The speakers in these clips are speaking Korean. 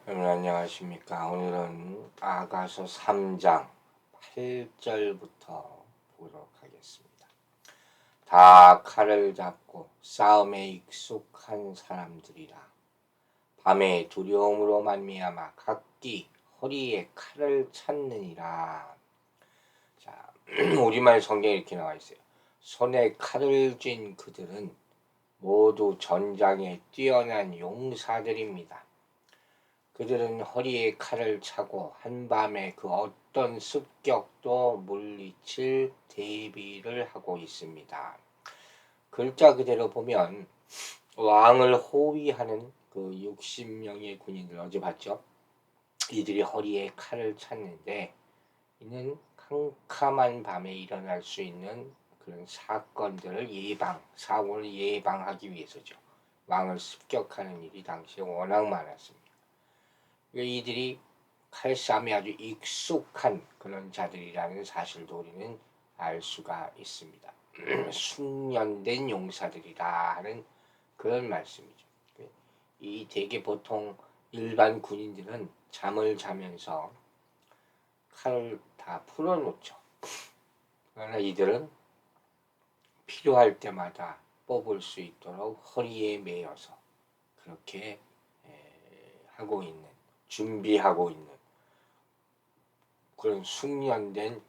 여러분 안녕하십니까. 오늘은 아가서 3장 8절부터 보도록 하겠습니다. 다 칼을 잡고 싸움에 익숙한 사람들이라 밤에 두려움으로 말미암아 각기 허리에 칼을 찾느니라. 자, 우리말 성경에 이렇게 나와 있어요. 손에 칼을 쥔 그들은 모두 전장에 뛰어난 용사들입니다. 그들은 허리에 칼을 차고 한밤에 그 어떤 습격도 물리칠 대비를 하고 있습니다. 글자 그대로 보면 왕을 호위하는 그 60명의 군인들 어제 봤죠? 이들이 허리에 칼을 찼는데 이는 캄캄한 밤에 일어날 수 있는 그런 사건들을 사고를 예방하기 위해서죠. 왕을 습격하는 일이 당시에 워낙 많았습니다. 이들이 칼싸움에 아주 익숙한 그런 자들이라는 사실도 우리는 알 수가 있습니다. 숙련된 용사들이라 하는 그런 말씀이죠. 이 대개 보통 일반 군인들은 잠을 자면서 칼을 다 풀어놓죠. 그러나 이들은 필요할 때마다 뽑을 수 있도록 허리에 매여서 그렇게 하고 있는, 준비하고 있는 그런 숙련된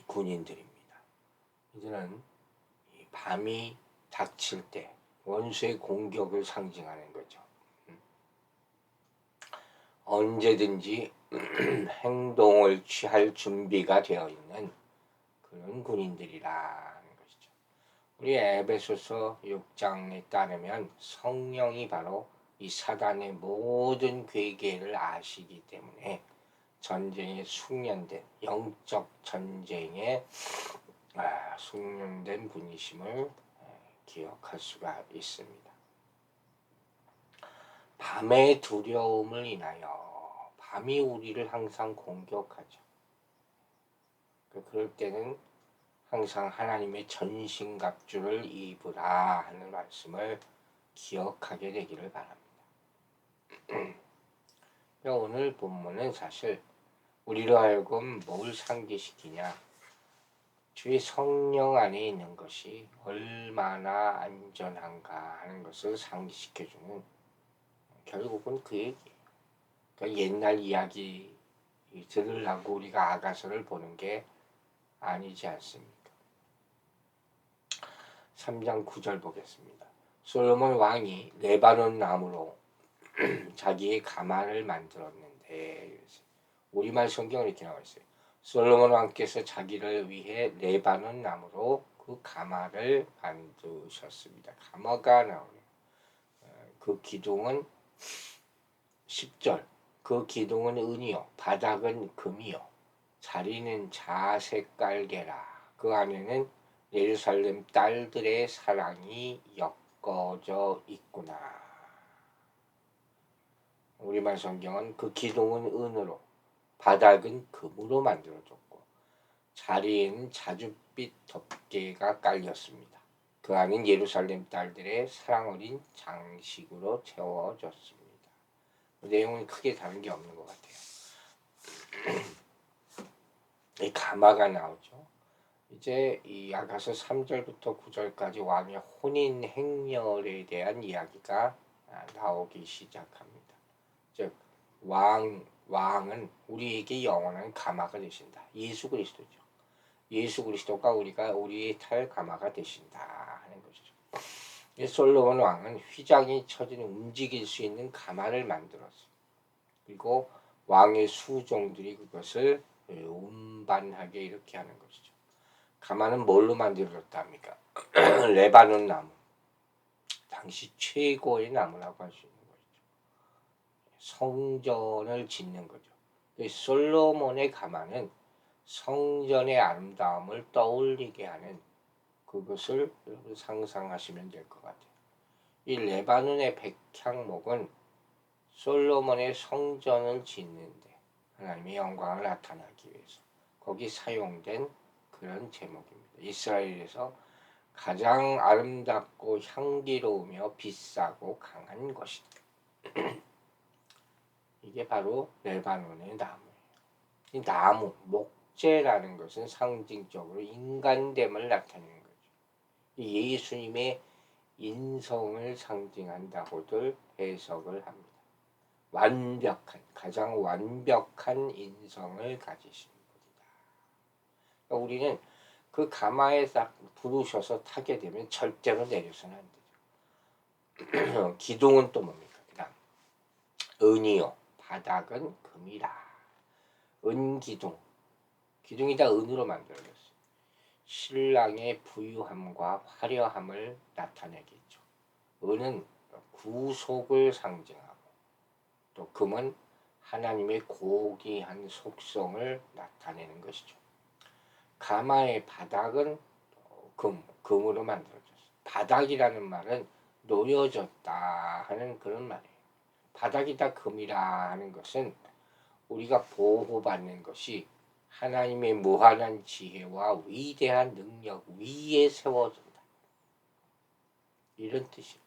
군인들입니다. 이들은 밤이 닥칠 때 원수의 공격을 상징하는 거죠. 언제든지 행동을 취할 준비가 되어 있는 그런 군인들이라는 것이죠. 우리 에베소서 6장에 따르면 성령이 바로 이 사단의 모든 괴계를 아시기 때문에 전쟁에 숙련된 영적 전쟁에 숙련된 분이심을 기억할 수가 있습니다. 밤의 두려움을 인하여 밤이 우리를 항상 공격하죠. 그럴 때는 항상 하나님의 전신갑주를 입으라 하는 말씀을 기억하게 되기를 바랍니다. 오늘 본문은 사실 우리로 하여금 뭘 상기시키냐, 주의 성령 안에 있는 것이 얼마나 안전한가 하는 것을 상기시켜주는, 결국은 그 얘기예요. 그러니까 옛날 이야기 들으려고 우리가 아가서를 보는 게 아니지 않습니까? 3장 9절 보겠습니다. 솔로몬 왕이 레바논 나무로 자기의 가마를 만들었는데, 우리말 성경은 이렇게 나와 있어요. 솔로몬 왕께서 자기를 위해 레바논 나무로 그 가마를 만드셨습니다. 가마가 나오네요. 그 기둥은 10절. 그 기둥은 은이요, 바닥은 금이요, 자리는 자색 깔개라. 그 안에는 예루살렘 딸들의 사랑이 엮어져 있구나. 우리말 성경은 그 기둥은 은으로, 바닥은 금으로 만들어졌고 자리에는 자줏빛 덮개가 깔렸습니다. 그 안은 예루살렘 딸들의 사랑 어린 장식으로 채워졌습니다. 내용은 크게 다른 게 없는 것 같아요. 이 가마가 나오죠. 이제 이 아가서 3절부터 9절까지 왕의 혼인 행렬에 대한 이야기가 나오기 시작합니다. 즉 왕은 우리에게 영원한 가마가 되신다. 예수 그리스도죠. 예수 그리스도가 우리의 탈 가마가 되신다 하는 것이죠. 솔로몬 왕은 휘장이 쳐진 움직일 수 있는 가마를 만들었어. 그리고 왕의 수종들이 그것을 운반하게 이렇게 하는 것이죠. 가마는 뭘로 만들어졌답니까? 레바논 나무. 당시 최고의 나무라고 할 수 있는 것이죠. 성전을 짓는 거죠. 솔로몬의 가마는 성전의 아름다움을 떠올리게 하는 그것을 상상하시면 될 것 같아요. 이 레바논의 백향목은 솔로몬의 성전을 짓는데 하나님의 영광을 나타나기 위해서 거기 사용된 그런 제목입니다. 이스라엘에서 가장 아름답고 향기로우며 비싸고 강한 것이다. 게 바로 레바논의 나무예요. 이 나무, 목재라는 것은 상징적으로 인간됨을 나타내는 거죠. 이 예수님의 인성을 상징한다고들 해석을 합니다. 완벽한, 가장 완벽한 인성을 가지신 분이다. 그러니까 우리는 그 가마에 딱 부르셔서 타게 되면 절대로 내려서는 안 되죠. 기둥은 또 뭡니까? 그다음 은이요, 바닥은 금이라. 은기둥, 기둥이 다 은으로 만들어졌어요. 신랑의 부유함과 화려함을 나타내겠죠. 은은 구속을 상징하고, 또 금은 하나님의 고귀한 속성을 나타내는 것이죠. 가마의 바닥은 금으로 만들어졌어요. 바닥이라는 말은 놓여졌다 하는 그런 말이에요. 바닥이 다 금이라 하는 것은 우리가 보호받는 것이 하나님의 무한한 지혜와 위대한 능력 위에 세워진다. 이런 뜻이에요.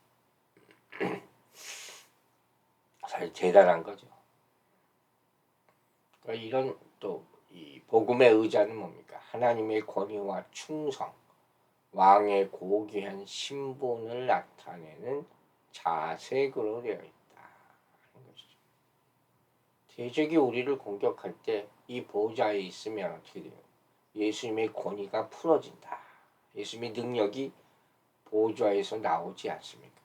사실 대단한 거죠. 그러니까 이런 또 이 복음의 의자는 뭡니까? 하나님의 권위와 충성, 왕의 고귀한 신분을 나타내는 자색으로 되어 있다 하는 것이죠. 대적이 우리를 공격할 때 이 보좌에 있으면 어떻게 돼요? 예수님의 권위가 풀어진다. 예수님의 능력이 보좌에서 나오지 않습니까?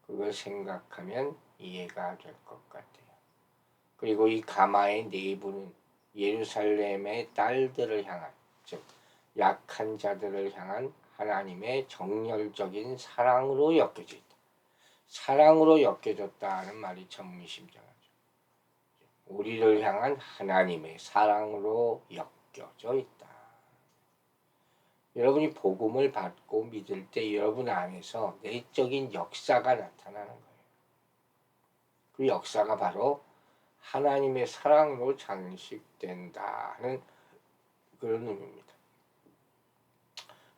그걸 생각하면 이해가 될 것 같아요. 그리고 이 가마의 내부는 예루살렘의 딸들을 향한, 즉 약한 자들을 향한 하나님의 정열적인 사랑으로 엮여져 있다. 사랑으로 엮여졌다는 말이 참 의심장하죠. 우리를 향한 하나님의 사랑으로 엮여져 있다. 여러분이 복음을 받고 믿을 때 여러분 안에서 내적인 역사가 나타나는 거예요. 그 역사가 바로 하나님의 사랑으로 장식된다는 그런 의미입니다.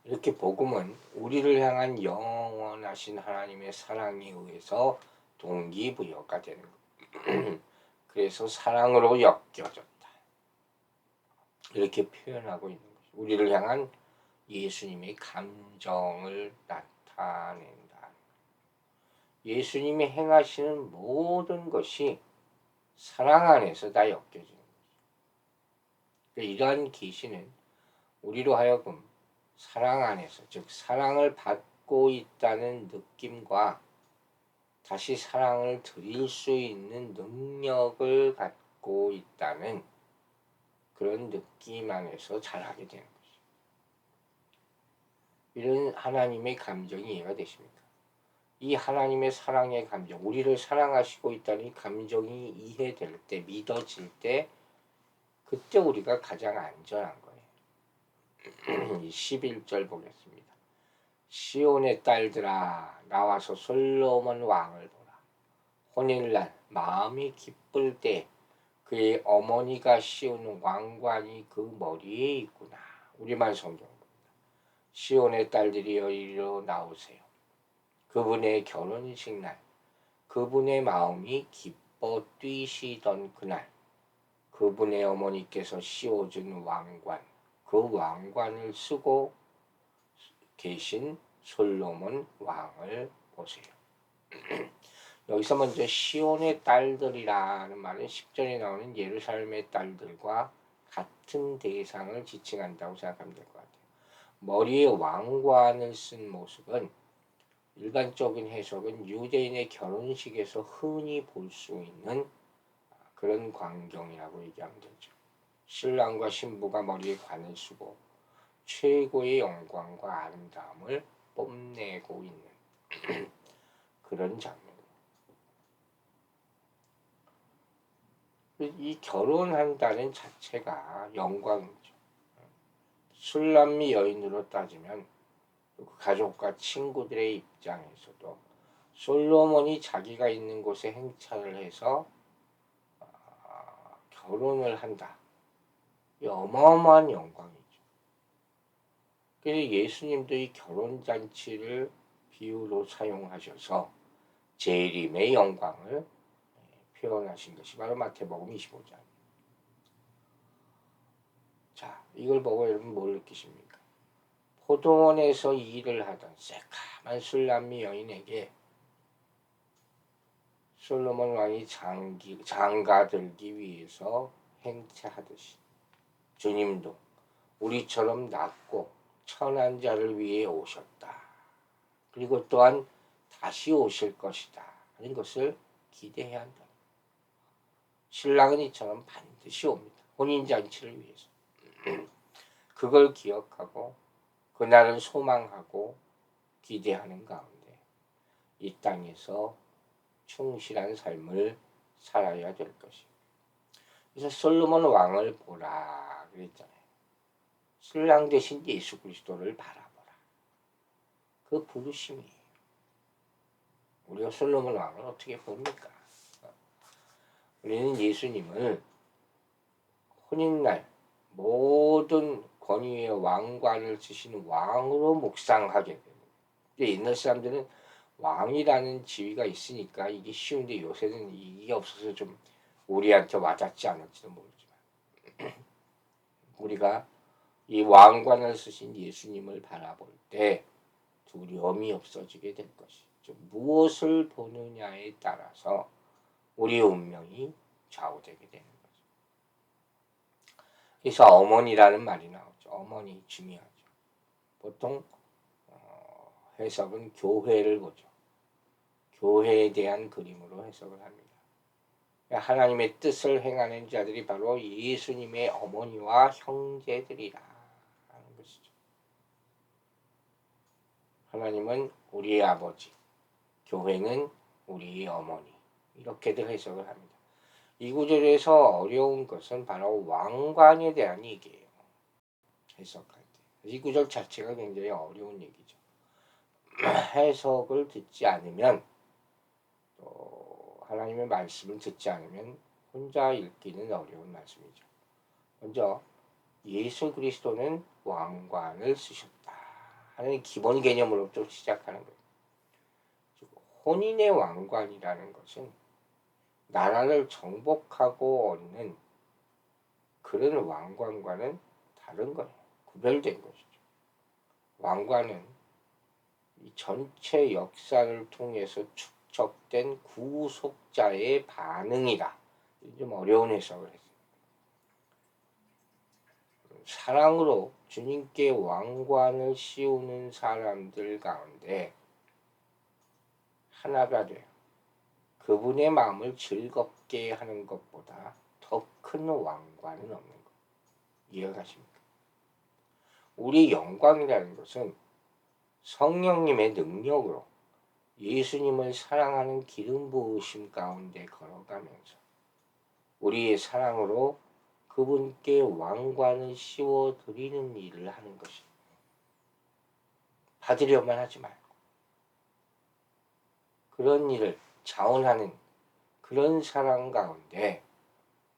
이렇게 복음은 우리를 향한 영원하신 하나님의 사랑에 의해서 동기부여가 되는 거예요. 그래서 사랑으로 엮여졌다. 이렇게 표현하고 있는 거죠. 우리를 향한 예수님의 감정을 나타낸다. 예수님이 행하시는 모든 것이 사랑 안에서 다 엮여지는 거죠. 그러니까 이러한 계시는 우리로 하여금 사랑 안에서, 즉 사랑을 받고 있다는 느낌과 다시 사랑을 드릴 수 있는 능력을 갖고 있다는 그런 느낌 안에서 자라게 되는 것이죠. 이런 하나님의 감정이 이해가 되십니까? 이 하나님의 사랑의 감정, 우리를 사랑하시고 있다는 이 감정이 이해될 때, 믿어질 때, 그때 우리가 가장 안전한 거예요. 11절 보겠습니다. 시온의 딸들아, 나와서 솔로몬 왕을 보라. 혼인날 마음이 기쁠 때 그의 어머니가 씌운 왕관이 그 머리에 있구나. 우리말 성경입니다. 시온의 딸들이여 이리로 나오세요. 그분의 결혼식 날, 그분의 마음이 기뻐 뛰시던 그날, 그분의 어머니께서 씌워준 왕관, 그 왕관을 쓰고 계신 솔로몬 왕을 보세요. 여기서 먼저 시온의 딸들이라는 말은 10절에 나오는 예루살렘의 딸들과 같은 대상을 지칭한다고 생각하면 될 것 같아요. 머리에 왕관을 쓴 모습은 일반적인 해석은 유대인의 결혼식에서 흔히 볼 수 있는 그런 광경이라고 얘기하면 되죠. 신랑과 신부가 머리에 관을 쓰고 최고의 영광과 아름다움을 뽐내고 있는 그런 장면. 이 결혼한다는 자체가 영광이죠. 술남미 여인으로 따지면 가족과 친구들의 입장에서도 솔로몬이 자기가 있는 곳에 행차를 해서 결혼을 한다. 이 어마어마한 영광이죠. 그래서 예수님도 이 결혼잔치를 비유로 사용하셔서 재림의 영광을 표현하신 것이 바로 마태복음 25장. 자, 이걸 보고 여러분 뭘 느끼십니까? 포도원에서 일을 하던 새까만 술남미 여인에게 솔로몬 왕이 장가들기 위해서 행차하듯이 주님도 우리처럼 낮고 천한 자를 위해 오셨다. 그리고 또한 다시 오실 것이다 하는 것을 기대해야 한다. 신랑은 이처럼 반드시 옵니다. 혼인잔치를 위해서. 그걸 기억하고 그날을 소망하고 기대하는 가운데 이 땅에서 충실한 삶을 살아야 될 것이에요. 그래서 솔로몬 왕을 보라 그랬잖아요. 신랑 대신 예수 그리스도를 바라보라. 그 부르심이에요. 우리가 솔로몬 왕을 어떻게 봅니까? 우리는 예수님을 혼인날 모든 권위의 왕관을 쓰시는 왕으로 묵상하게 됩니다. 옛날 사람들은 왕이라는 지위가 있으니까 이게 쉬운데 요새는 이게 없어서 좀 우리한테 와닿지 않을지도 모르지만 우리가 이 왕관을 쓰신 예수님을 바라볼 때 두려움이 없어지게 될 것이죠. 무엇을 보느냐에 따라서 우리의 운명이 좌우되게 되는 거죠. 그래서 어머니라는 말이 나오죠. 어머니 중요하죠. 보통 해석은 교회를 보죠. 교회에 대한 그림으로 해석을 합니다. 하나님의 뜻을 행하는 자들이 바로 예수님의 어머니와 형제들이라 하는 것이죠. 하나님은 우리의 아버지, 교회는 우리의 어머니, 이렇게들 해석을 합니다. 이 구절에서 어려운 것은 바로 왕관에 대한 얘기예요. 해석할 때. 이 구절 자체가 굉장히 어려운 얘기죠. 해석을 듣지 않으면 또 하나님의 말씀을 듣지 않으면 혼자 읽기는 어려운 말씀이죠. 먼저 예수 그리스도는 왕관을 쓰셨다 하는 기본 개념으로부터 시작하는 거예요. 혼인의 왕관이라는 것은 나라를 정복하고 얻는 그런 왕관과는 다른 거예요. 구별된 것이죠. 왕관은 이 전체 역사를 통해서 축적된 구속자의 반응이다. 좀 어려운 해석을 했어요. 사랑으로 주님께 왕관을 씌우는 사람들 가운데 하나가 돼요. 그분의 마음을 즐겁게 하는 것보다 더 큰 왕관은 없는 것. 이해가 가십니까? 우리 영광이라는 것은 성령님의 능력으로 예수님을 사랑하는 기름 부으심 가운데 걸어가면서 우리의 사랑으로 그분께 왕관을 씌워 드리는 일을 하는 것입니다. 받으려만 하지 말고 그런 일을 자원하는 그런 사랑 가운데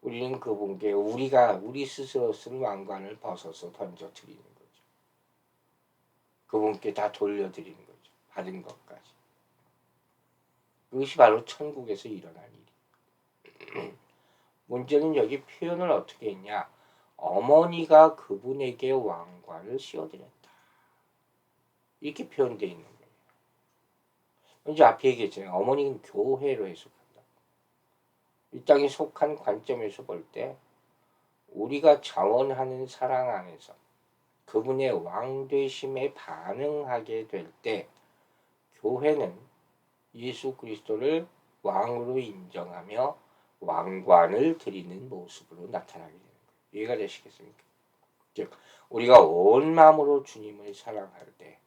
우리는 그분께 우리 스스로 쓴 왕관을 벗어서 던져 드리는 거죠. 그분께 다 돌려드리는 거죠. 받은 것까지. 그것이 바로 천국에서 일어난 일이에요. 문제는 여기 표현을 어떻게 했냐. 어머니가 그분에게 왕관을 씌워드렸다. 이렇게 표현되어 있는 거예요. 먼저 앞에 얘기했잖아요. 어머니는 교회로 해석한다. 이 땅에 속한 관점에서 볼 때 우리가 자원하는 사랑 안에서 그분의 왕되심에 반응하게 될 때 교회는 예수 그리스도를 왕으로 인정하며 왕관을 드리는 모습으로 나타나게 되는 거예요. 이해가 되시겠습니까? 즉 우리가 온 마음으로 주님을 사랑할 때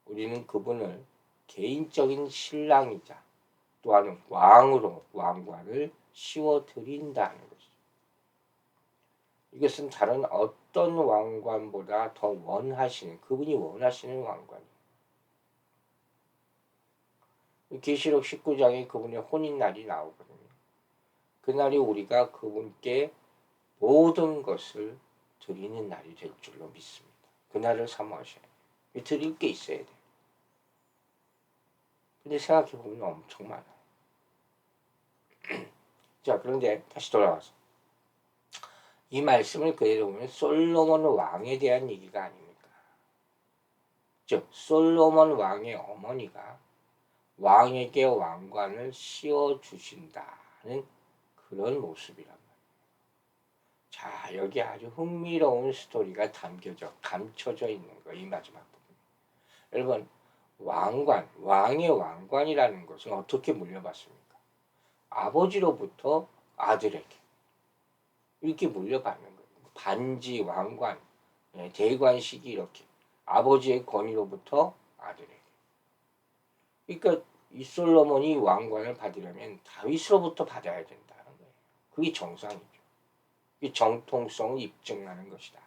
우리는 그분을 개인적인 신랑이자 또한 왕으로 왕관을 씌워드린다는 것이죠. 이것은 다른 어떤 왕관보다 더 원하시는 그분이 원하시는 왕관이에요. 계시록 19장에 그분의 혼인날이 나오거든요. 그날이 우리가 그분께 모든 것을 드리는 날이 될 줄로 믿습니다. 그날을 사모하셔야 돼요. 드릴 게 있어야 돼요. 근데 생각해보면 엄청 많아요. 자, 그런데 다시 돌아와서 이 말씀을 그대로 보면 솔로몬 왕에 대한 얘기가 아닙니까? 즉 솔로몬 왕의 어머니가 왕에게 왕관을 씌워주신다는 그런 모습이란 말이에요. 자, 여기 아주 흥미로운 스토리가 감춰져 있는 거, 이 마지막 부분. 여러분, 왕의 왕관이라는 것은 어떻게 물려받습니까? 아버지로부터 아들에게 이렇게 물려받는 거예요. 반지, 왕관, 대관식이 이렇게 아버지의 권위로부터 아들에게. 그러니까 이 솔로몬이 왕관을 받으려면 다윗으로부터 받아야 된다는 거예요. 그게 정상이죠. 그게 정통성을 입증하는 것이다.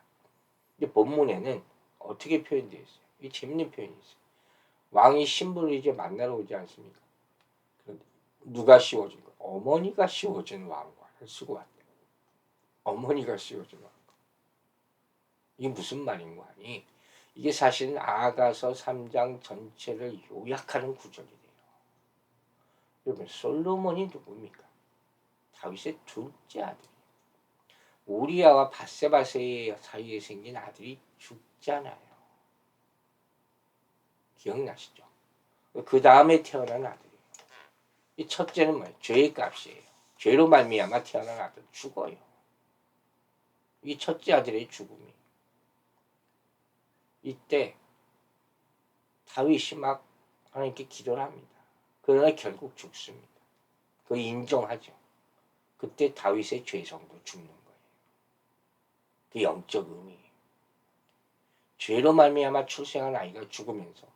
근데 본문에는 어떻게 표현되어 있어요? 이 재밌는 표현이 있어요. 왕이 신부를 이제 만나러 오지 않습니까? 누가 씌워준 거? 어머니가 씌워준 왕관을 쓰고 왔대요. 어머니가 씌워준 왕관. 이게 무슨 말인 거 아니? 이게 사실은 아가서 3장 전체를 요약하는 구절이래요. 여러분, 솔로몬이 누굽니까? 다윗의 둘째 아들이에요. 우리아와 밧세바 사이에 생긴 아들이 죽잖아요. 기억나시죠? 그 다음에 태어난 아들이에요. 이 첫째는 뭐예요? 죄의 값이에요. 죄로 말미암아 태어난 아들 죽어요. 이 첫째 아들의 죽음이. 이때 다윗이 막 하나님께 기도를 합니다. 그러나 결국 죽습니다. 그거 인정하죠. 그때 다윗의 죄성도 죽는 거예요. 그 영적 의미예요. 죄로 말미암아 출생한 아이가 죽으면서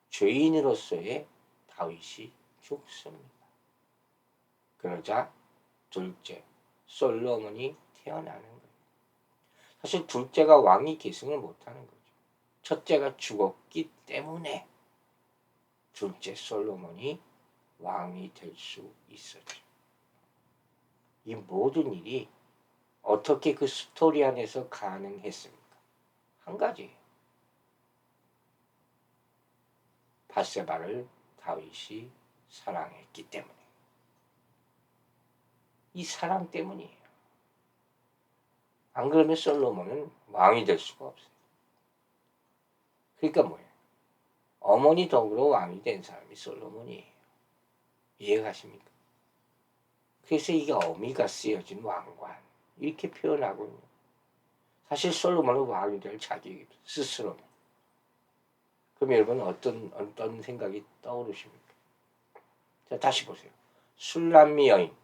죄인으로서의 다윗이 죽습니다. 그러자 둘째 솔로몬이 태어나는 거예요. 사실 둘째가 왕위 계승을 못하는 거죠. 첫째가 죽었기 때문에 둘째 솔로몬이 왕이 될 수 있었죠. 이 모든 일이 어떻게 그 스토리 안에서 가능했습니까? 한 가지예요. 밧세바를 다윗이 사랑했기 때문에. 이 사랑 때문이에요. 안 그러면 솔로몬은 왕이 될 수가 없어요. 그러니까 뭐예요? 어머니 덕으로 왕이 된 사람이 솔로몬이에요. 이해가십니까? 그래서 이게 어미가 쓰여진 왕관 이렇게 표현하고 있는. 사실 솔로몬은 왕이 될 자격이 스스로는. 그럼 여러분 어떤 생각이 떠오르십니까? 자, 다시 보세요. 술람미 여인,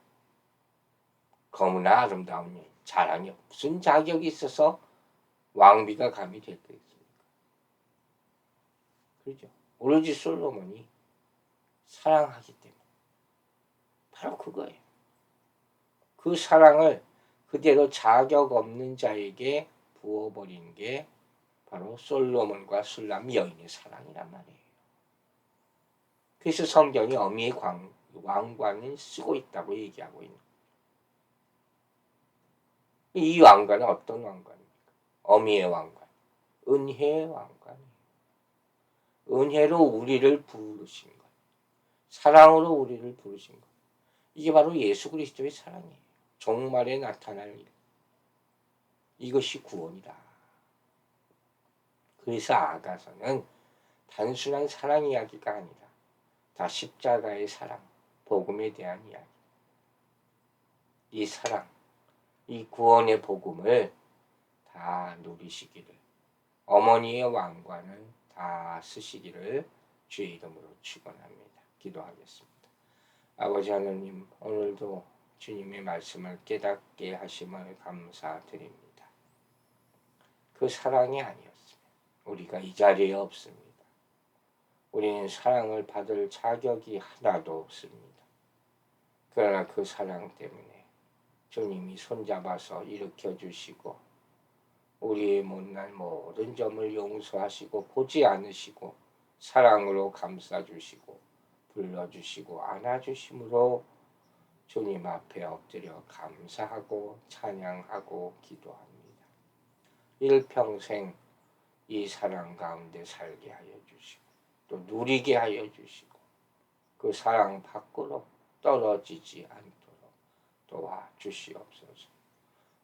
너무나 아름다운 여인, 자랑이 무슨 자격이 있어서 왕비가 감히 될 거 있습니까? 그렇죠? 오로지 솔로몬이 사랑하기 때문에. 바로 그거예요. 그 사랑을 그대로 자격 없는 자에게 부어버린 게 바로 솔로몬과 술람 여인의 사랑이란 말이에요. 그래서 성경이 어미의 왕관을 쓰고 있다고 얘기하고 있는 거예요. 이 왕관은 어떤 왕관입니까? 어미의 왕관, 은혜의 왕관이에요. 은혜로 우리를 부르신 것, 사랑으로 우리를 부르신 것. 이게 바로 예수 그리스도의 사랑이에요. 종말에 나타날 일. 이것이 구원이다. 그래서 아가서는 단순한 사랑 이야기가 아니라 다 십자가의 사랑, 복음에 대한 이야기. 이 사랑, 이 구원의 복음을 다 누리시기를, 어머니의 왕관을 다 쓰시기를 주의 이름으로 축원합니다. 기도하겠습니다. 아버지 하나님, 오늘도 주님의 말씀을 깨닫게 하심을 감사드립니다. 그 사랑이 아니었으면 우리가 이 자리에 없습니다. 우리는 사랑을 받을 자격이 하나도 없습니다. 그러나 그 사랑 때문에 주님이 손잡아서 일으켜 주시고 우리의 못난 모든 점을 용서하시고 보지 않으시고 사랑으로 감싸주시고 불러주시고 안아주심으로 주님 앞에 엎드려 감사하고 찬양하고 기도합니다. 일평생 이 사랑 가운데 살게 하여 주시고 또 누리게 하여 주시고 그 사랑 밖으로 떨어지지 않도록 도와 주시옵소서.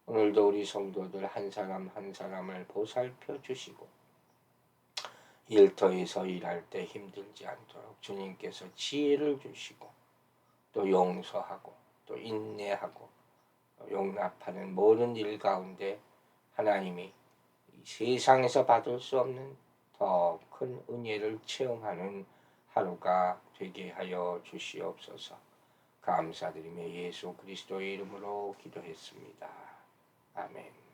오늘도 우리 성도들 한 사람 한 사람을 보살펴 주시고 일터에서 일할 때 힘들지 않도록 주님께서 지혜를 주시고 또 용서하고 또 인내하고 또 용납하는 모든 일 가운데 하나님이 이 세상에서 받을 수 없는 더 큰 은혜를 체험하는 하루가 되게 하여 주시옵소서. 감사드리며 예수 그리스도의 이름으로 기도했습니다. 아멘.